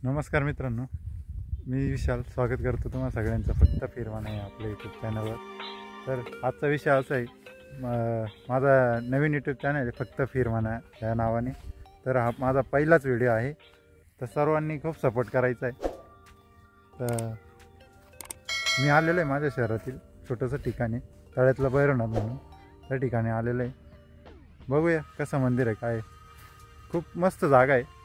नमस्कार मित्रांनो, मी विशाल स्वागत करतो तुम्हा सगळ्यांचं फक्त फिरवाना आहे आपल्या यूट्यूब चॅनलवर. तर आजचा विषय असा आहे, माझा नवीन यूट्यूब चॅनल आहे फक्त फिरवाना या नावाने. तर हा माझा पहिलाच व्हिडिओ आहे, तर सर्वांनी खूप सपोर्ट करायचा आहे. तर मी आलेलो आहे माझ्या शहरातील छोटंसं ठिकाणी, तळ्यातलं भैरवनाथ म्हणून त्या ठिकाणी आलेलं आहे. बघूया कसं मंदिर आहे, काय खूप मस्त जागा आहे.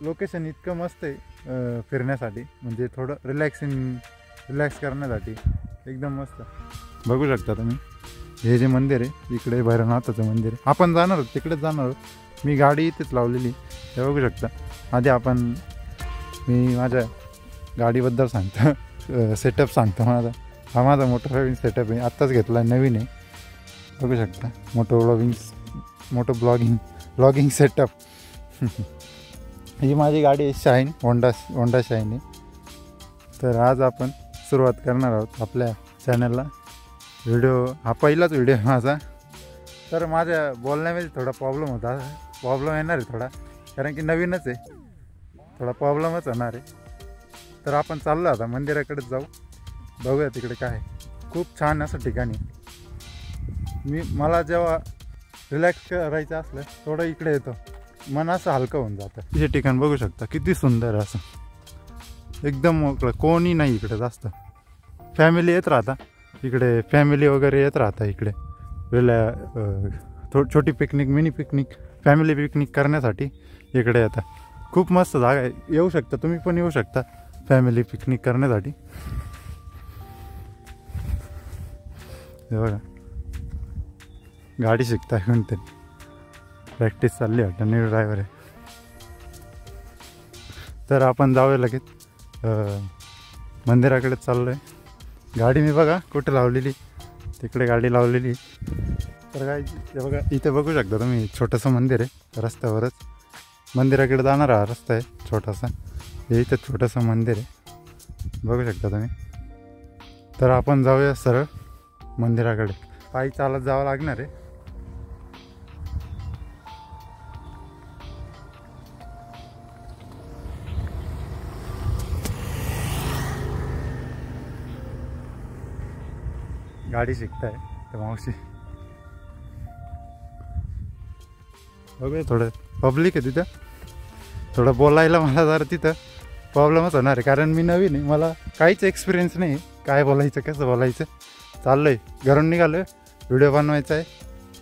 लोकेशन इतकं मस्त आहे फिरण्यासाठी, म्हणजे थोडं रिलॅक्स करण्यासाठी एकदम मस्त. बघू शकता तुम्ही, हे जे मंदिर आहे इकडे भैरवनाथाचं मंदिर आहे. आपण जाणार आहोत तिकडेच जाणार आहोत. मी गाडी इथेच लावलेली, हे बघू शकता. आधी मी माझ्या गाडीबद्दल सांगतो, सेटअप सांगतो माझा. हा माझा मोटो सेटअप आहे, आत्ताच घेतला, नवीन आहे. बघू शकता, मोटो ब्लॉगिंग सेटअप. ही माझी गाडी आहे शाईन, होंडा शाईन आहे. तर आज आपण सुरुवात करणार आहोत आपल्या चॅनलला. हा पहिलाच व्हिडिओ आहे माझा. तर माझ्या बोलण्यामध्ये थोडा प्रॉब्लेम येणार आहे थोडा, कारण की नवीनच आहे, थोडा प्रॉब्लेमच होणार आहे. तर आपण चाललो आता मंदिराकडेच जाऊ, बघूया तिकडे काय. खूप छान असं ठिकाणी. मला जेव्हा रिलॅक्स करायचं असलं थोडं इकडे येतो, मन असं हलकं होऊन जातं. हे ठिकाण बघू शकता, किती सुंदर असं, एकदम मोकळं, कोणी नाही इकडे जास्त. फॅमिली येत राहता इकडे, फॅमिली वगैरे येत राहता इकडे छोटी picnic, mini picnic, family picnic करण्यासाठी इकडे येतात. खूप मस्त जागा आहे, येऊ शकता तुम्ही पण, येऊ शकता फॅमिली पिकनिक करण्यासाठी. हे बघा, गाडी शिकताय कोणतरी, प्रॅक्टिस चालली वाटतं, न्यू ड्रायव्हर आहे. तर आपण जाऊया लगेच मंदिराकडे चाललो आहे. गाडी मी बघा कुठे लावलेली, तिकडे गाडी लावलेली. तर काय ते बघा, इथे बघू शकता तुम्ही, छोटंसं मंदिर आहे, रस्त्यावरच मंदिराकडे जाणारा हा रस्ता आहे छोटासा. हे इथं छोटंसं मंदिर आहे, बघू शकता तुम्ही. तर आपण जाऊया सरळ मंदिराकडे. पायी चालत जावं लागणार आहे. गाडी शिकताय तर मावशी. बघूया, थोडं पब्लिक आहे तिथं, थोडं बोलायला मला जरा तिथं प्रॉब्लेमच होणार आहे, कारण मी नवीन आहे, मला काहीच एक्सपिरियन्स नाही काय बोलायचं, कसं बोलायचं. चाललं आहे, घरून निघालो आहे, व्हिडिओ बनवायचा आहे,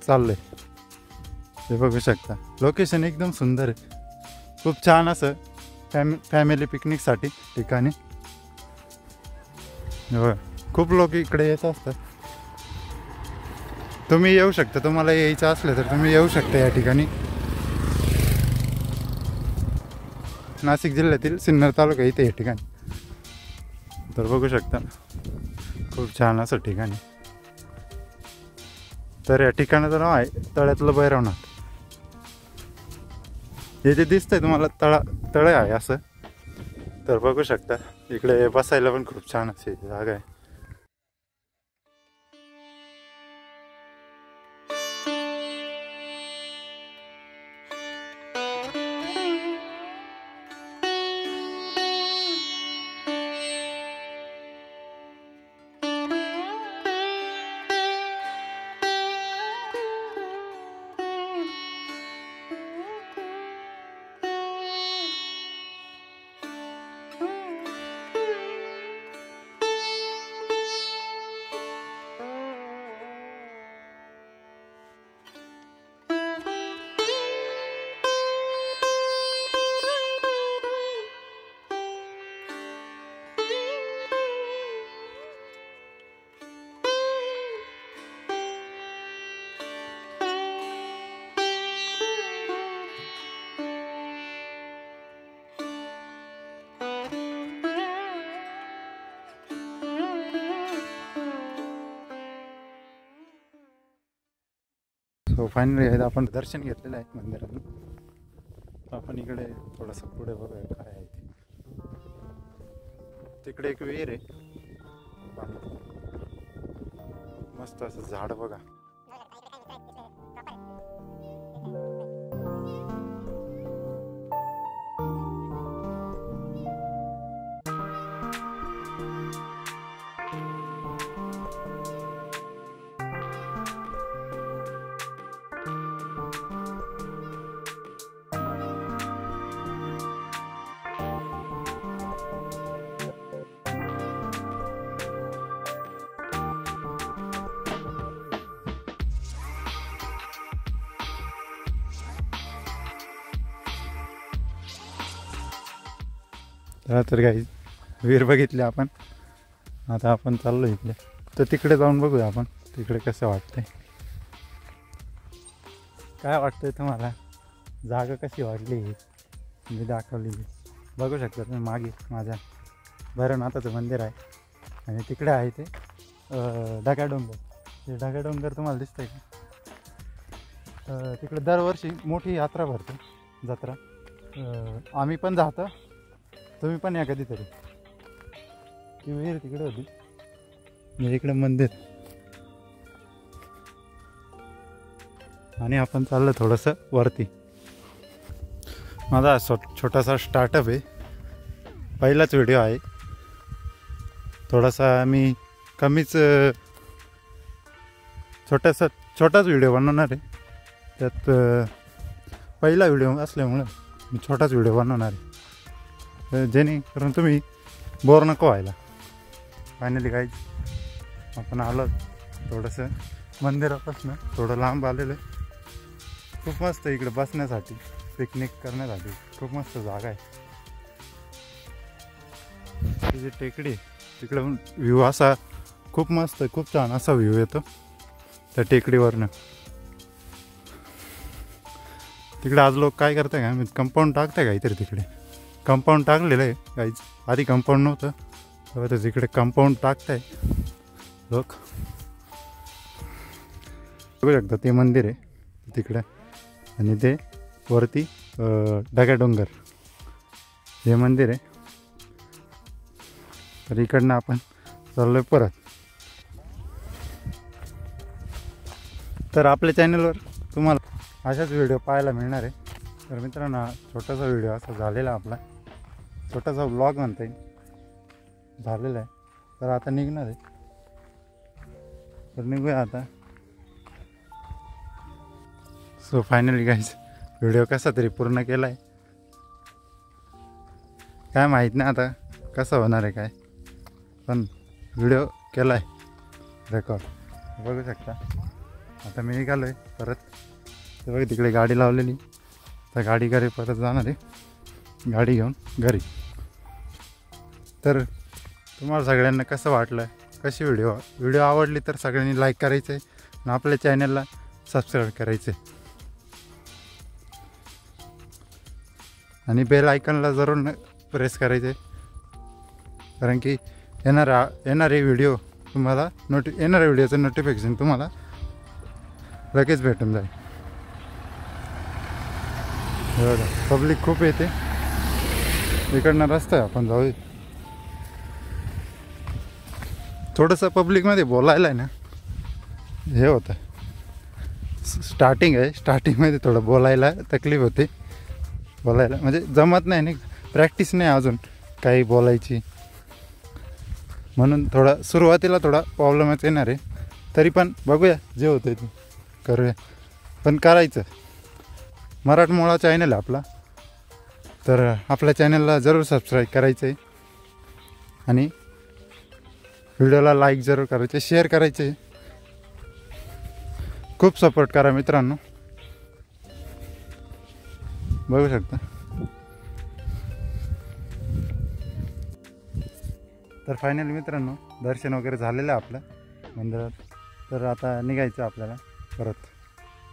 चाललं आहे. हे बघू शकता, लोकेशन एकदम सुंदर आहे, खूप छान असं फॅमिली पिकनिकसाठी ठिकाणी. बघा, खूप लोक इकडे येत असतात. तुम्ही येऊ शकता, तुम्हाला यायचं असलं तर तुम्ही येऊ शकता या ठिकाणी. नाशिक जिल्ह्यातील सिन्नर तालुका इथे या ठिकाणी. तर बघू शकता, खूप छान असं ठिकाणी. तर या ठिकाणाचं नाव आहे तळ्यातलं भैरवनाथ. हे जे दिसतंय तुम्हाला तळ आहे असं. तर बघू शकता, इकडे बसायला पण खूप छान अशी जागा आहे. सो फायनली आपण दर्शन घेतलेलं आहे मंदिरातून. आपण इकडे थोडंसं पुढे बघूया काय आहे ते. तिकडे एक विहीर आहे, मस्त असं झाड बघा. चला तर काही विहीर बघितली आपण. आता आपण चाललो इकडे, तर तिकडे जाऊन बघूया आपण तिकडे कसं वाटतंय. काय वाटतंय तुम्हाला? जागा कशी वाटली मी दाखवली. बघू शकता तुम्ही मागे माझ्या भैरवनाथाचं मंदिर आहे आणि तिकडे आहे ते ढगाडोंगर. ते ढगाडोंगर तुम्हाला दिसतंय का? तिकडे दरवर्षी मोठी यात्रा भरते, जत्रा. आम्ही पण जातो, तुम्ही पण या कधीतरी. ती विहीर तिकडे होती, म्हणजे इकडे मंदिर. आणि आपण चाललो थोडंसं वरती. माझा छोटासा स्टार्टअप आहे, पहिलाच व्हिडिओ आहे. थोडासा मी कमीच छोटाच व्हिडिओ बनवणार आहे. त्यात पहिला व्हिडिओ असल्यामुळं मी छोटाच व्हिडिओ बनवणार आहे, जेणेकरून तुम्ही बोर नको व्हायला. फायनली गाईज आपण आलो थोडंसं मंदिरापासून थोडं लांब आलेलं आहे. खूप मस्त इकडे बसण्यासाठी, पिकनिक करण्यासाठी खूप मस्त जागा आहे. ती जी टेकडी तिकडे व्ह्यू असा खूप मस्त, खूप छान असा व्ह्यू येतो त्या टेकडीवरनं. तिकडे आज लोक काय करताय का, मी कंपाऊंड टाकताय काहीतरी. तिकडे कंपाऊंड टाकलेलं आहे काहीच, आधी कंपाऊंड नव्हतं, तर तिकडे कंपाऊंड टाकताय लोक. बघू शकता ते मंदिर आहे तिकडे, आणि ते वरती ढगाडोंगर हे मंदिर आहे. तर इकडनं आपण चाललोय परत. तर आपल्या चॅनलवर तुम्हाला अशाच व्हिडिओ पाहायला मिळणार आहे. तर मित्रांनो, छोटासा व्हिडिओ असा झालेला आपला, छोटासा व्लॉग म्हणता येईल, झालेला आहे. तर आता निघणार आहे, तर निघूया आता. सो फायनली गाईज व्हिडिओ कसा तरी पूर्ण केला आहे. काय माहीत नाही आता कसं होणार आहे काय, पण व्हिडिओ केला आहे रेकॉर्ड. बघू शकता. आता मी निघालो आहे परत. तर बघा तिकडे गाडी लावलेली, तर गाडी घरी परत जाणार आहे, गाडी घेऊन घरी. तर तुम्हाला सगळ्यांना कसं वाटलं, कशी व्हिडिओ आवडली तर सगळ्यांनी लाईक करायचं आहे आणि आपल्या चॅनलला सबस्क्राईब करायचं आहे. आणि बेल आयकॉनला जरूर प्रेस करायचं आहे, कारण की येणारे व्हिडिओ तुम्हाला येणाऱ्या व्हिडिओचं नोटिफिकेशन तुम्हाला लगेच भेटून जाईल. बघा पब्लिक खूप येते, इकडनं रस्ता आहे, आपण जाऊ. थोडंसं पब्लिकमध्ये बोलायला आहे ना हे होतं, स्टार्टिंग आहे, स्टार्टिंगमध्ये थोडं बोलायला तकलीफ होते. बोलायला म्हणजे जमत नाही ना, प्रॅक्टिस नाही अजून काही बोलायची, म्हणून थोडा सुरुवातीला थोडा प्रॉब्लेमच येणार आहे. तरी पण बघूया, जे होतं ते करूया, पण करायचं. मराठमोळा चॅनल आहे आपला, तर आपल्या चॅनलला जरूर सबस्क्राईब करायचं आहे आणि व्हिडिओला लाईक जरूर करायचे, शेअर करायचे. खूप सपोर्ट करा मित्रांनो. बघू शकता. तर फायनली मित्रांनो दर्शन वगैरे झालेलं आहे आपलं मंदिरात. तर आता निघायचं आपल्याला परत.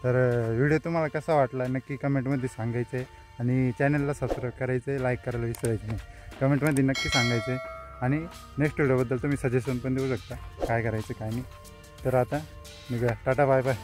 तर व्हिडिओ तुम्हाला कसा वाटला नक्की कमेंटमध्ये सांगायचं आहे, आणि चॅनलला सबस्क्राईब करायचं आहे, लाईक करायला विसरायचं नाही. कमेंटमध्ये नक्की सांगायचं आहे, आणि नेक्स्ट व्हिडिओबद्दल तुम्ही सजेशन पण देऊ शकता काय करायचं काय नाही. तर आता निघूया. Tata bye bye.